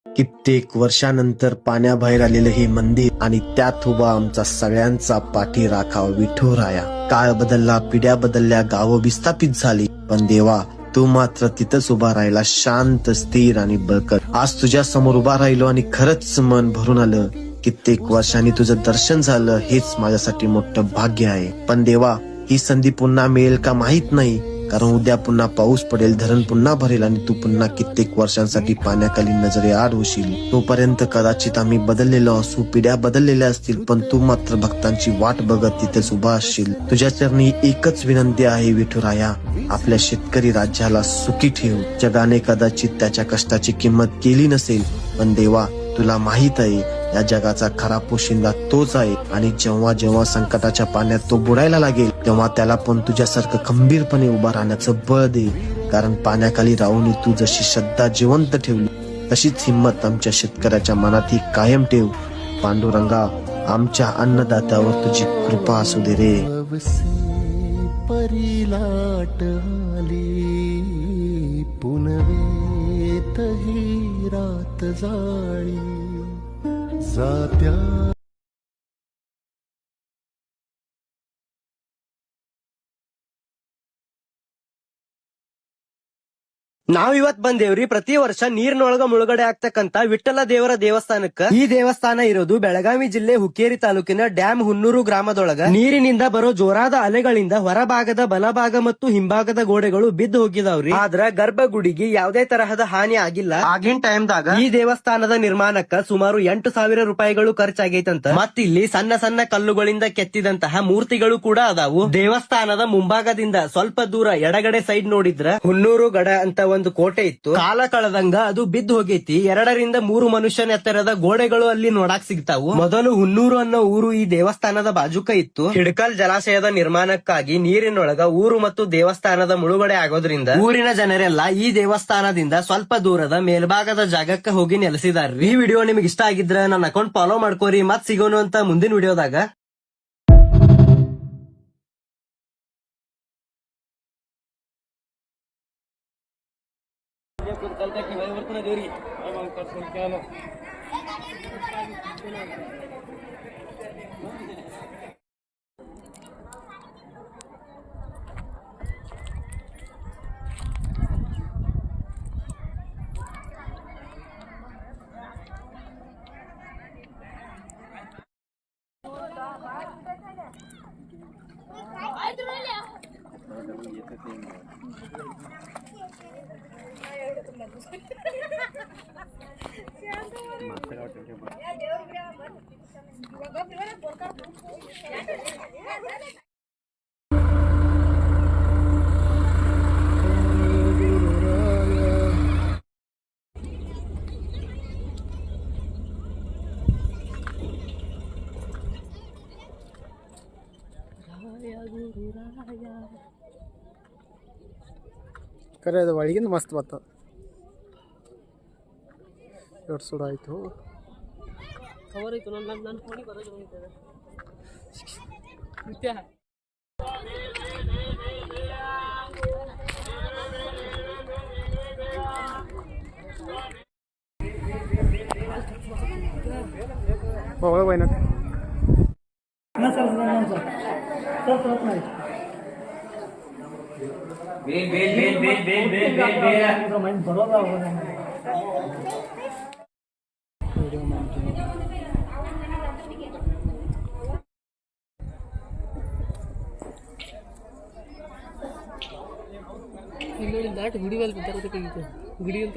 कित्येक वर्षानंतर पाण्याबाहेर आलेलं हे मंदिर आणि त्यात उभा आमचा सगळ्यांचा पाठीराखा विठुराया. काळ बदलला, पिढ्या बदलल्या, गावं विस्थापित झाली, पण देवा तू मात्र तिथंच उभा राहिला, शांत, स्थिर आणि बळकट. आज तुझ्या समोर उभा राहिलो आणि खरंच मन भरून आलं. कित्येक वर्षांनी तुझं दर्शन झालं हेच माझ्यासाठी मोठं भाग्य आहे. पण देवा ही संधी पुन्हा मिळेल का माहित नाही, कारण उद्या पुन्हा पाऊस पडेल, धरण पुन्हा भरेल आणि तू पुन्हा कित्येक वर्षांसाठी पाण्याखाली नजरे आड होशील. तोपर्यंत कदाचित आम्ही बदललेलो असू, पिढ्या बदललेल्या असतील, पण तू मात्र भक्तांची वाट बघत तिथेच उभा असशील. तुझ्या चरणी एकच विनंती आहे विठुराया, आपल्या शेतकरी राज्याला सुखी ठेव. जगाने कदाचित त्याच्या कष्टाची किंमत केली नसेल, पण देवा तुला माहित आहे या जगाचा खरा पोशिंदा तोच आहे. आणि जेव्हा जेव्हा संकटाच्या पाण्यात तो बुडायला लागेल तेव्हा त्याला पण तुझ्यासारखं खंबीरपणे उभा राहण्याचं बळ दे. कारण पाण्याखाली राहून तू जशी श्रद्धा जिवंत ठेवली तशीच हिंमत आमच्या शेतकऱ्याच्या मनातही कायम ठेव. पांडुरंगा आमच्या अन्नदात्यावर तुझी कृपा असू दे रे. परिलाट आली पुनवेत ही रात जाळी जात्या. ನಾವಿವತ್ ಬಂದೇವ್ರಿ ಪ್ರತಿ ವರ್ಷ ನೀರಿನೊಳಗ ಮುಳುಗಡೆ ಆಗ್ತಕ್ಕಂತ ವಿಠ್ಠಲ ದೇವರ ದೇವಸ್ಥಾನಕ್ಕ. ಈ ದೇವಸ್ಥಾನ ಇರೋದು ಬೆಳಗಾವಿ ಜಿಲ್ಲೆ ಹುಕ್ಕೇರಿ ತಾಲೂಕಿನ ಡ್ಯಾಮ್ ಹುನ್ನೂರು ಗ್ರಾಮದೊಳಗ. ನೀರಿನಿಂದ ಬರೋ ಜೋರಾದ ಅಲೆಗಳಿಂದ ಹೊರಭಾಗದ ಬಲಭಾಗ ಮತ್ತು ಹಿಂಭಾಗದ ಗೋಡೆಗಳು ಬಿದ್ದು ಹೋಗಿದಾವ್ರಿ. ಆದ್ರ ಗರ್ಭಗುಡಿಗೆ ಯಾವುದೇ ತರಹದ ಹಾನಿ ಆಗಿಲ್ಲ. ಆಗಿನ ಟೈಮ್ದಾಗ ಈ ದೇವಸ್ಥಾನದ ನಿರ್ಮಾಣಕ್ಕ ಸುಮಾರು 8,000 ರೂಪಾಯಿಗಳು ಖರ್ಚಾಗೈತಂತ. ಮತ್ತಿಲ್ಲಿ ಸಣ್ಣ ಸಣ್ಣ ಕಲ್ಲುಗಳಿಂದ ಕೆತ್ತಿದಂತಹ ಮೂರ್ತಿಗಳು ಕೂಡ ಅದಾವು. ದೇವಸ್ಥಾನದ ಮುಂಭಾಗದಿಂದ ಸ್ವಲ್ಪ ದೂರ ಎಡಗಡೆ ಸೈಡ್ ನೋಡಿದ್ರ ಹುನ್ನೂರು ಗಡ ಅಂತ ಒಂದು ಕೋಟೆ ಇತ್ತು. ಕಾಲ ಕಳೆದಂಗ ಅದು ಬಿದ್ದು ಹೋಗೈತಿ. 2 ರಿಂದ 3 ಮನುಷ್ಯನ ಎತ್ತರದ ಗೋಡೆಗಳು ಅಲ್ಲಿ ನೋಡಾಕ್ ಸಿಗ್ತಾವು. ಮೊದಲು ಹುನ್ನೂರು ಅನ್ನೋ ಊರು ಈ ದೇವಸ್ಥಾನದ ಬಾಜುಕ ಇತ್ತು. ಹಿಡಕಲ್ ಜಲಾಶಯದ ನಿರ್ಮಾಣಕ್ಕಾಗಿ ನೀರಿನೊಳಗ ಊರು ಮತ್ತು ದೇವಸ್ಥಾನದ ಮುಳುಗಡೆ ಆಗೋದ್ರಿಂದ ಊರಿನ ಜನರೆಲ್ಲ ಈ ದೇವಸ್ಥಾನದಿಂದ ಸ್ವಲ್ಪ ದೂರದ ಮೇಲ್ಭಾಗದ ಜಾಗಕ್ಕೆ ಹೋಗಿ ನೆಲೆಸಿದಾರ್ರಿ. ಈ ವಿಡಿಯೋ ನಿಮ್ಗೆ ಇಷ್ಟ ಆಗಿದ್ರ ನನ್ನ ಅಕೌಂಟ್ ಫಾಲೋ ಮಾಡ್ಕೋರಿ. ಮತ್ ಸಿಗೋನು ಅಂತ ಮುಂದಿನ ವಿಡಿಯೋದಾಗ. ಕರೆ ಅದು ಒಳಗಿಂದ ಮಸ್ತ್ ಬರ್ತದೆ. ಎರಡು ಸುಡ ಆಯಿತು. ಖಬರ್ ಆಯ್ತು ನನ್ನ ಫೋನಿಗೆ ಬರೋದು ಬಂದಿದೆ. ಒಳಗೆ ಬೈನ ಇಲ್ಲಿ ದಾಟಿ ಗುಡಿ ಮೇಲೆ ಬಿದ್ದಾರ ಗುಡಿ ಅಂತ